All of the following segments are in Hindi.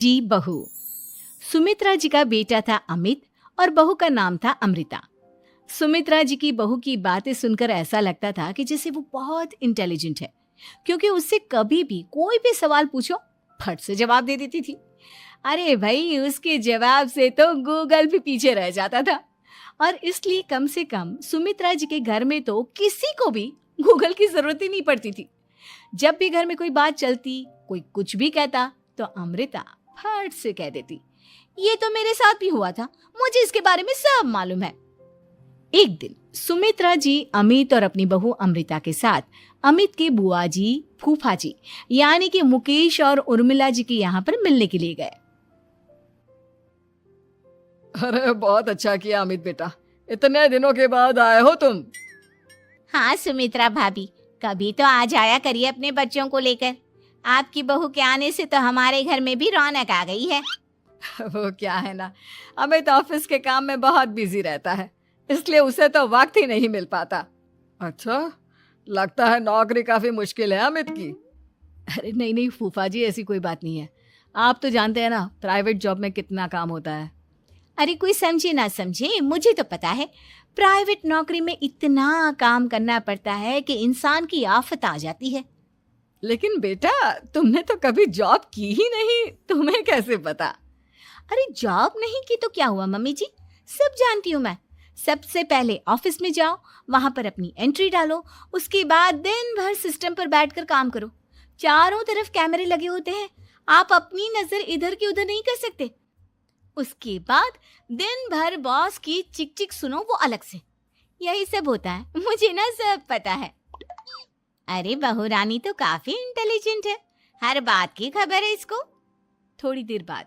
जी बहू। सुमित्रा जी का बेटा था अमित और बहू का नाम था अमृता। सुमित्रा जी की बहू की बातें सुनकर ऐसा लगता था कि जैसे वो बहुत इंटेलिजेंट है, क्योंकि उससे कभी भी कोई भी सवाल पूछो फट से जवाब दे देती थी। अरे भाई, उसके जवाब से तो गूगल भी पीछे रह जाता था। और इसलिए कम से कम सुमित्रा जी के घर में तो किसी को भी गूगल की जरूरत ही नहीं पड़ती थी। जब भी घर में कोई बात चलती, कोई कुछ भी कहता, तो अमृता फट से कह देती, ये तो मेरे साथ भी हुआ था, मुझे इसके बारे में सब मालूम है। एक दिन सुमित्रा जी अमित और अपनी बहू अमृता के साथ अमित के बुआ जी, फूफा जी यानी कि मुकेश और उर्मिला जी के यहाँ पर मिलने के लिए गए। अरे बहुत अच्छा किया अमित बेटा, इतने दिनों के बाद आए हो तुम। हाँ सुमित्रा भाभी, कभी तो आ जाया करिए अपने बच्चों को लेकर। आपकी बहू के आने से तो हमारे घर में भी रौनक आ गई है। वो क्या है ना, अमित ऑफिस के काम में बहुत बिजी रहता है, इसलिए उसे तो वक्त ही नहीं मिल पाता। अच्छा, लगता है नौकरी काफी मुश्किल है अमित की। अरे नहीं नहीं फूफा जी, ऐसी कोई बात नहीं है। आप तो जानते हैं ना प्राइवेट जॉब में कितना काम होता है। अरे कोई समझे ना समझे, मुझे तो पता है प्राइवेट नौकरी में इतना काम करना पड़ता है कि इंसान की आफत आ जाती है। लेकिन बेटा, तुमने तो कभी जॉब की ही नहीं, तुम्हें कैसे पता? अरे जॉब नहीं की तो क्या हुआ मम्मी जी, सब जानती हूँ मैं। सबसे पहले ऑफिस में जाओ, वहां पर अपनी एंट्री डालो, उसके बाद दिन भर सिस्टम पर बैठकर काम करो। चारों तरफ कैमरे लगे होते हैं, आप अपनी नजर इधर की उधर नहीं कर सकते। उसके बाद दिन भर बॉस की चिक चिक सुनो, वो अलग से। यही सब होता है, मुझे ना सब पता है। अरे बहू रानी तो काफी इंटेलिजेंट है, हर बात की खबर है इसको। थोड़ी देर बाद,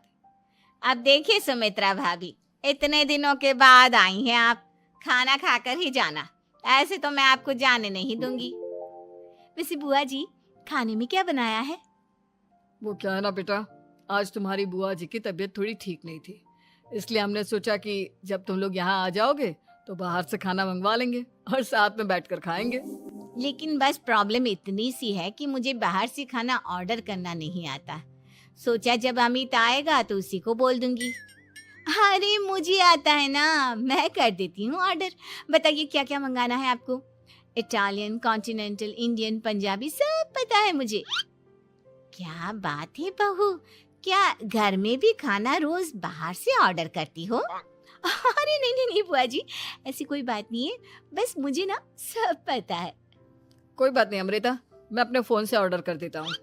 अब देखिए सुमित्रा भाभी, इतने दिनों के बाद आई हैं आप, खाना खाकर ही जाना, ऐसे तो मैं आपको जाने नहीं दूंगी। वैसे बुआ जी, खाने में क्या बनाया है? वो क्या है ना बेटा, आज तुम्हारी बुआ जी की तबीयत थोड़ी ठीक नहीं थी, इसलिए हमने सोचा कि जब तुम लोग यहाँ आ जाओगे तो बाहर से खाना मंगवा लेंगे और साथ में बैठकर खाएंगे। लेकिन बस प्रॉब्लम इतनी सी है कि मुझे बाहर से खाना ऑर्डर करना नहीं आता। सोचा जब अमित आएगा तो उसी को बोल दूंगी। अरे मुझे आता है ना, मैं कर देती हूँ ऑर्डर। बताइए क्या क्या मंगाना है आपको? इटालियन, कॉन्टिनेंटल, इंडियन, पंजाबी, सब पता है मुझे। क्या बात है बहू, क्या घर में भी खाना रोज बाहर से ऑर्डर करती हो? अरे नहीं नहीं नहीं बुआ जी, ऐसी कोई बात नहीं है, बस मुझे ना सब पता है। कोई बात नहीं अमृता, मैं अपने फोन से ऑर्डर कर देता हूँ।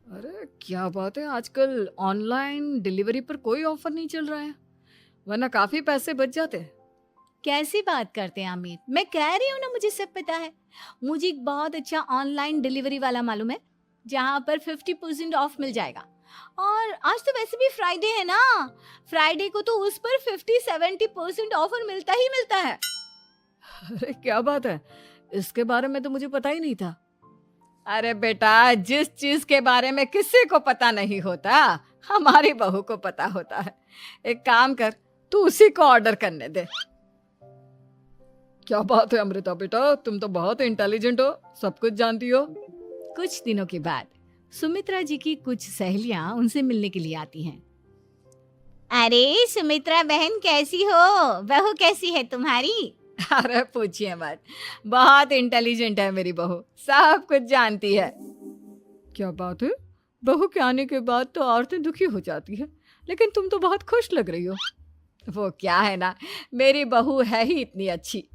अरे क्या बात है, आजकल ऑनलाइन डिलीवरी पर कोई ऑफर नहीं चल रहा है, वरना काफी पैसे बच जाते। कैसी बात करते हैं अमित, मैं कह रही हूँ ना मुझे सब पता है। मुझे एक बहुत अच्छा ऑनलाइन डिलीवरी वाला मालूम है, जहाँ पर 50% ऑफ मिल जाएगा। और आज तो वैसे भी फ्राइडे है ना, फ्राइडे को तो उस पर 50-70% ऑफर मिलता ही मिलता है। अरे क्या बात है, इसके बारे में तो मुझे पता ही नहीं था। अरे बेटा, जिस चीज के बारे में किसी को पता नहीं होता, हमारी बहू को पता होता है। एक काम कर, तू उसी को ऑर्डर करने दे। क्या बात है अमृता बेटा, तुम तो बहुत इंटेलिजेंट हो, सब कुछ जानती हो। कुछ दिनों के बाद सुमित्रा जी की कुछ सहेलियां उनसे मिलने के लिए आती हैं। अरे सुमित्रा बहन कैसी हो, बहू कैसी है तुम्हारी? अरे पूछिए मत, बहुत इंटेलिजेंट है मेरी बहू, सब कुछ जानती है। क्या बात है, बहू के आने के बाद तो औरतें दुखी हो जाती है, लेकिन तुम तो बहुत खुश लग रही हो। वो क्या है ना, मेरी बहू है ही इतनी अच्छी।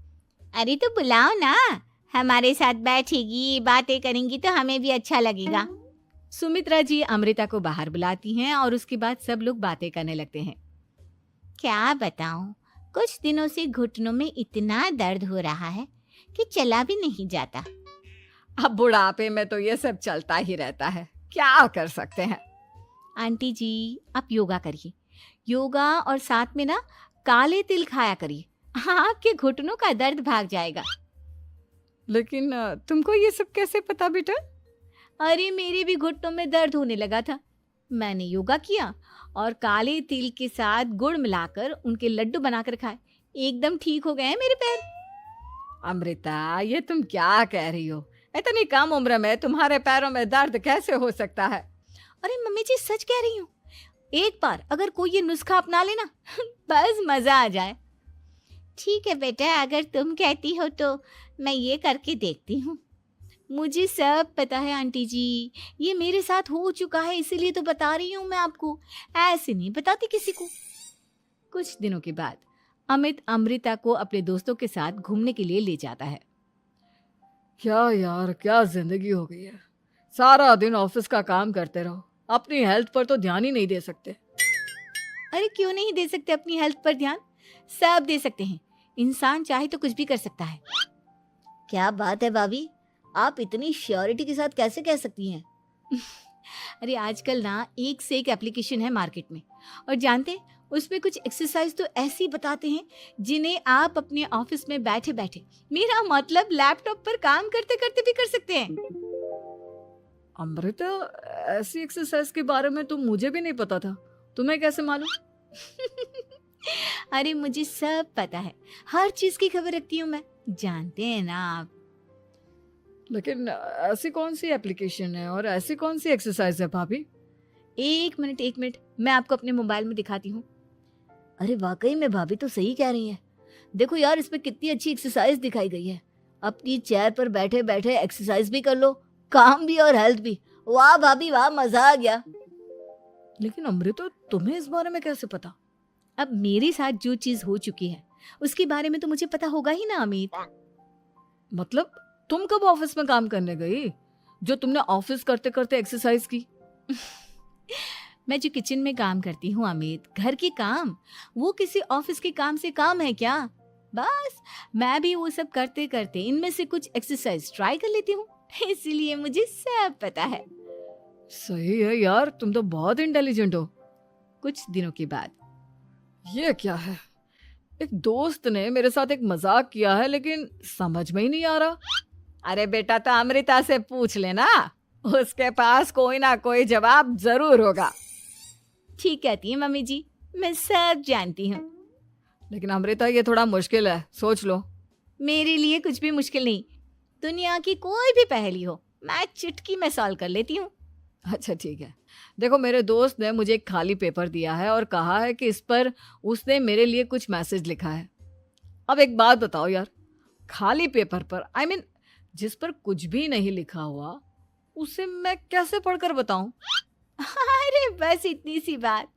अरे तो बुलाओ ना, हमारे साथ बैठेगी, बातें करेंगी तो हमें भी अच्छा लगेगा। सुमित्रा जी अमृता को बाहर बुलाती हैं और उसके बाद सब लोग बातें करने लगते हैं। क्या बताऊं, कुछ दिनों से घुटनों में इतना दर्द हो रहा है कि चला भी नहीं जाता। अब बुढ़ापे में तो ये सब चलता ही रहता है, क्या कर सकते हैं। आंटी जी, आप योगा करिए, योगा और साथ में ना काले तिल खाया करिए, आपके घुटनों का दर्द भाग जाएगा। लेकिन तुमको ये सब कैसे पता बेटा? अरे मेरे भी घुटनों में दर्द होने लगा था, मैंने योगा किया और काले तिल के साथ गुड़ मिलाकर उनके लड्डू बनाकर खाए, एकदम ठीक हो गए हैं मेरे पैर। अमृता, ये तुम क्या कह रही हो, इतनी कम उम्र में तुम्हारे पैरों में दर्द कैसे हो सकता है? अरे मम्मी जी, सच कह रही हूँ, एक बार अगर कोई ये नुस्खा अपना लेना बस मजा आ जाए। ठीक है बेटा, अगर तुम कहती हो तो मैं ये करके देखती हूँ। मुझे सब पता है आंटी जी, ये मेरे साथ हो चुका है, इसीलिए तो बता रही हूँ मैं आपको, ऐसे नहीं बताती किसी को। कुछ दिनों के बाद अमित अमृता को अपने दोस्तों के साथ घूमने के लिए ले जाता है। क्या यार, क्या जिंदगी हो गई है। सारा दिन ऑफिस का काम करते रहो, अपनी हेल्थ पर तो ध्यान ही नहीं दे सकते। अरे क्यों नहीं दे सकते अपनी हेल्थ पर ध्यान? सब दे सकते हैं, इंसान चाहे तो कुछ भी कर सकता है। क्या बात है भाभी, आप इतनी श्योरिटी के साथ कैसे कह सकती हैं? अरे आजकल ना एक से एक एप्लीकेशन है मार्केट में, और जानते हैं उसमें कुछ एक्सरसाइज तो ऐसी बताते हैं जिन्हें आप अपने ऑफिस में बैठे बैठे, मेरा मतलब लैपटॉप पर काम करते करते भी कर सकते हैं। अमृता, ऐसी एक्सरसाइज के बारे में तो मुझे भी नहीं पता था, तुम्हें कैसे मालूम? अरे मुझे सब पता है, हर चीज की खबर रखती हूँ मैं, जानते हैं ना आप। लेकिन ऐसी कौन सी एप्लीकेशन है और ऐसी कौन सी एक्सरसाइज है भाभी? एक मिनट, मैं आपको अपने मोबाइल में दिखाती हूँ। अरे वाकई में भाभी तो सही कह रही हैं। देखो यार, इसमें कितनी अच्छी एक्सरसाइज दिखाई गई है। अपनी चेयर पर बैठे बैठे एक्सरसाइज भी कर लो, काम भी और हेल्थ भी। वाह भाभी वाह, मजा आ गया। लेकिन अमृता, तुम्हें इस बारे में कैसे पता? अब मेरे साथ जो चीज हो चुकी है उसके बारे में तो मुझे पता होगा ही ना अमित। मतलब तुम कब ऑफिस में काम करने गई जो तुमने ऑफिस करते करते एक्सरसाइज की? मैं जो किचन में काम करती हूँ अमित, घर के काम, वो किसी ऑफिस के काम से काम है क्या? बस मैं भी वो सब करते करते इनमें से कुछ एक्सरसाइज ट्राई कर लेती हूँ, इसीलिए मुझे सब पता है। सही है यार, तुम तो बहुत इंटेलिजेंट हो। कुछ दिनों के बाद ये क्या है? एक दोस्त ने मेरे साथ एक मजाक किया है, लेकिन समझ में ही नहीं आ रहा। अरे बेटा, तो अमृता से पूछ लेना, उसके पास कोई ना कोई जवाब जरूर होगा। ठीक कहती है मम्मी जी, मैं सब जानती हूँ। लेकिन अमृता, ये थोड़ा मुश्किल है, सोच लो। मेरे लिए कुछ भी मुश्किल नहीं, दुनिया की कोई भी पहेली हो मैं चुटकी में सॉल्व कर लेती हूँ। अच्छा ठीक है, देखो मेरे दोस्त ने मुझे एक खाली पेपर दिया है और कहा है कि इस पर उसने मेरे लिए कुछ मैसेज लिखा है। अब एक बात बताओ यार, खाली पेपर पर, आई मीन जिस पर कुछ भी नहीं लिखा हुआ, उसे मैं कैसे पढ़कर बताऊं? अरे बस इतनी सी बात,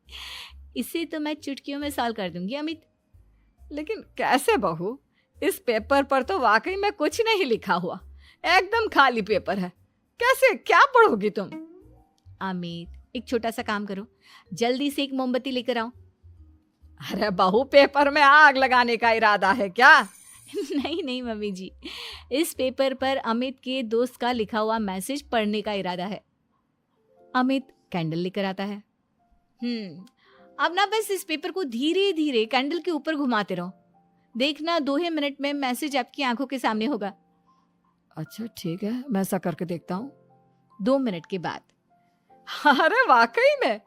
इसे तो मैं चुटकियों में सॉल्व कर दूंगी अमित। लेकिन कैसे बहू? इस पेपर पर तो वाकई में कुछ नहीं लिखा हुआ, एकदम खाली पेपर है, कैसे, क्या पढ़ोगी तुम? अमित, एक छोटा सा काम करो, जल्दी से एक मोमबत्ती लेकर आओ। अरे बहू, पेपर में आग लगाने का इरादा है क्या? नहीं मम्मी जी, इस पेपर पर अमित के दोस्त का लिखा हुआ मैसेज पढ़ने का इरादा है। अमित कैंडल लेकर आता है। अब ना बस इस पेपर को धीरे धीरे कैंडल के ऊपर घुमाते रहो, देखना 2 ही मिनट में मैसेज आपकी आंखों के सामने होगा। अच्छा ठीक है, मैं ऐसा करके देखता हूँ। 2 मिनट के बाद, अरे वाकई में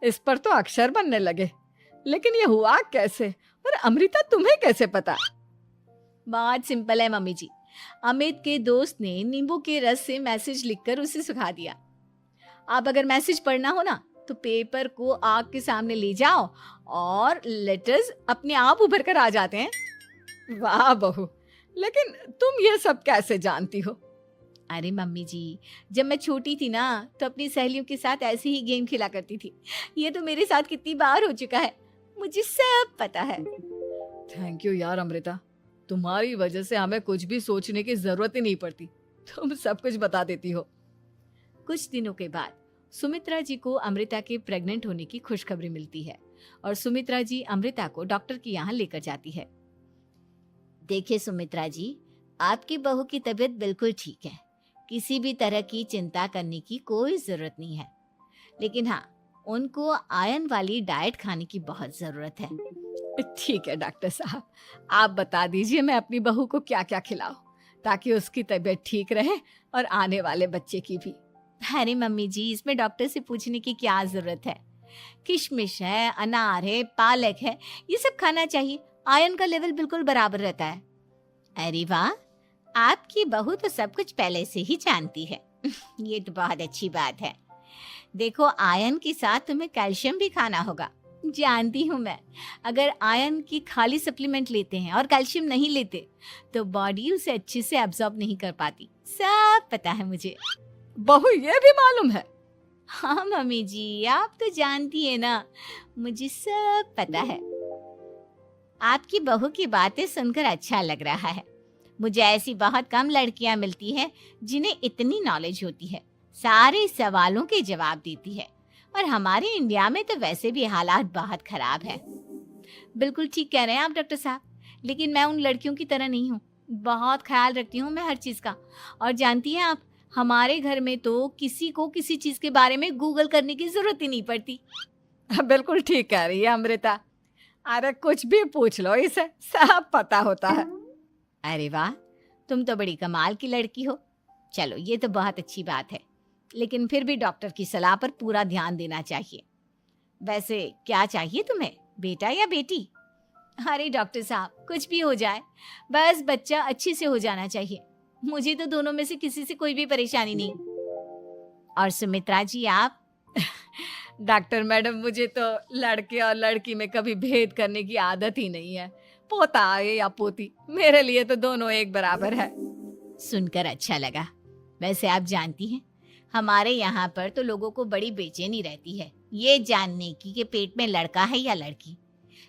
इस पर तो अक्षर बनने लगे, लेकिन ये हुआ कैसे? और अमृता, तुम्हें कैसे पता? बहुत सिंपल है मम्मी जी, अमित के दोस्त ने नींबू के रस से मैसेज लिखकर उसे सुखा दिया। अब अगर मैसेज पढ़ना हो ना तो पेपर को आग के सामने ले जाओ और लेटर्स अपने आप उभर कर आ जाते हैं। वाह बहू, लेकिन तुम ये सब कैसे जानती हो? अरे मम्मी जी, जब मैं छोटी थी ना तो अपनी सहेलियों के साथ ऐसे ही गेम खेला करती थी। ये तो मेरे साथ कितनी बार हो चुका है, मुझे सब पता है। थैंक यू यार अमृता, तुम्हारी वजह से हमें कुछ भी सोचने की जरूरत ही नहीं पड़ती, तुम सब कुछ बता देती हो। कुछ दिनों के बाद सुमित्रा जी को अमृता के प्रेग्नेंट होने की खुशखबरी मिलती है और सुमित्रा जी अमृता को डॉक्टर के यहाँ लेकर जाती है। देखिए सुमित्रा जी, आपकी बहू की तबीयत बिल्कुल ठीक है, किसी भी तरह की चिंता करने की कोई जरूरत नहीं है। लेकिन हाँ, उनको आयरन वाली डाइट खाने की बहुत जरूरत है। ठीक है डॉक्टर साहब, आप बता दीजिए मैं अपनी बहू को क्या क्या खिलाऊं ताकि उसकी तबीयत ठीक रहे और आने वाले बच्चे की भी। अरे मम्मी जी, इसमें डॉक्टर से पूछने की क्या जरूरत है, किशमिश है, अनार है, पालक है, ये सब खाना चाहिए, आयरन का लेवल बिल्कुल बराबर रहता है। अरे वाह, आपकी बहू तो सब कुछ पहले से ही जानती है। ये तो बहुत अच्छी बात है। देखो, आयरन के साथ तुम्हें कैल्शियम भी खाना होगा। जानती हूँ मैं, अगर आयरन की खाली सप्लीमेंट लेते हैं और कैल्शियम नहीं लेते तो बॉडी उसे अच्छे से एब्जॉर्ब नहीं कर पाती। सब पता है मुझे। बहू ये भी मालूम है? हाँ मम्मी जी, आप तो जानती है ना, मुझे सब पता है। आपकी बहू की बातें सुनकर अच्छा लग रहा है। मुझे ऐसी बहुत कम लड़कियां मिलती हैं जिन्हें इतनी नॉलेज होती है, सारे सवालों के जवाब देती है। और हमारे इंडिया में तो वैसे भी हालात बहुत खराब है। बिल्कुल ठीक कह रहे हैं आप डॉक्टर साहब, लेकिन मैं उन लड़कियों की तरह नहीं हूँ। बहुत ख्याल रखती हूँ मैं हर चीज़ का। और जानती हैं आप, हमारे घर में तो किसी को किसी चीज़ के बारे में गूगल करने की ज़रूरत ही नहीं पड़ती। बिल्कुल ठीक कह रही है अमृता। अरे कुछ भी पूछ लो इसे, सब पता होता है। अरे वाह, तुम तो बड़ी कमाल की लड़की हो। चलो, ये तो बहुत अच्छी बात है, लेकिन फिर भी डॉक्टर की सलाह पर पूरा ध्यान देना चाहिए। वैसे क्या चाहिए तुम्हें, बेटा या बेटी? अरे डॉक्टर साहब, कुछ भी हो जाए, बस बच्चा अच्छे से हो जाना चाहिए। मुझे तो दोनों में से किसी से कोई भी परेशानी नहीं। और सुमित्रा जी, आप? डॉक्टर मैडम, मुझे तो लड़के और लड़की में कभी भेद करने की आदत ही नहीं है। पोता आए या पोती, मेरे लिए तो दोनों एक बराबर है। सुनकर अच्छा लगा। वैसे आप जानती हैं, हमारे यहाँ पर तो लोगों को बड़ी बेचैनी रहती है ये जानने की कि पेट में लड़का है या लड़की,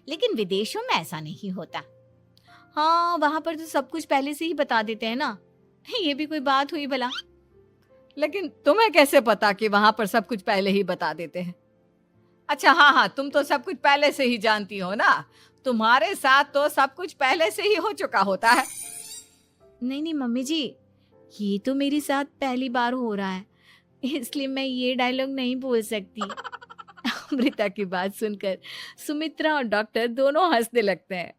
लेकिन विदेशों में ऐसा नहीं होता। हाँ, वहाँ पर तो सब कुछ पहले से ही बता देते हैं ना। ये भी कोई बात हुई भला? लेकिन तुम्हें कैसे पता कि वहां पर सब कुछ पहले ही बता देते हैं? अच्छा हाँ, तुम तो सब कुछ पहले से ही जानती हो ना। तुम्हारे साथ तो सब कुछ पहले से ही हो चुका होता है। नहीं मम्मी जी, ये तो मेरे साथ पहली बार हो रहा है, इसलिए मैं ये डायलॉग नहीं बोल सकती। अमृता की बात सुनकर सुमित्रा और डॉक्टर दोनों हंसने लगते हैं।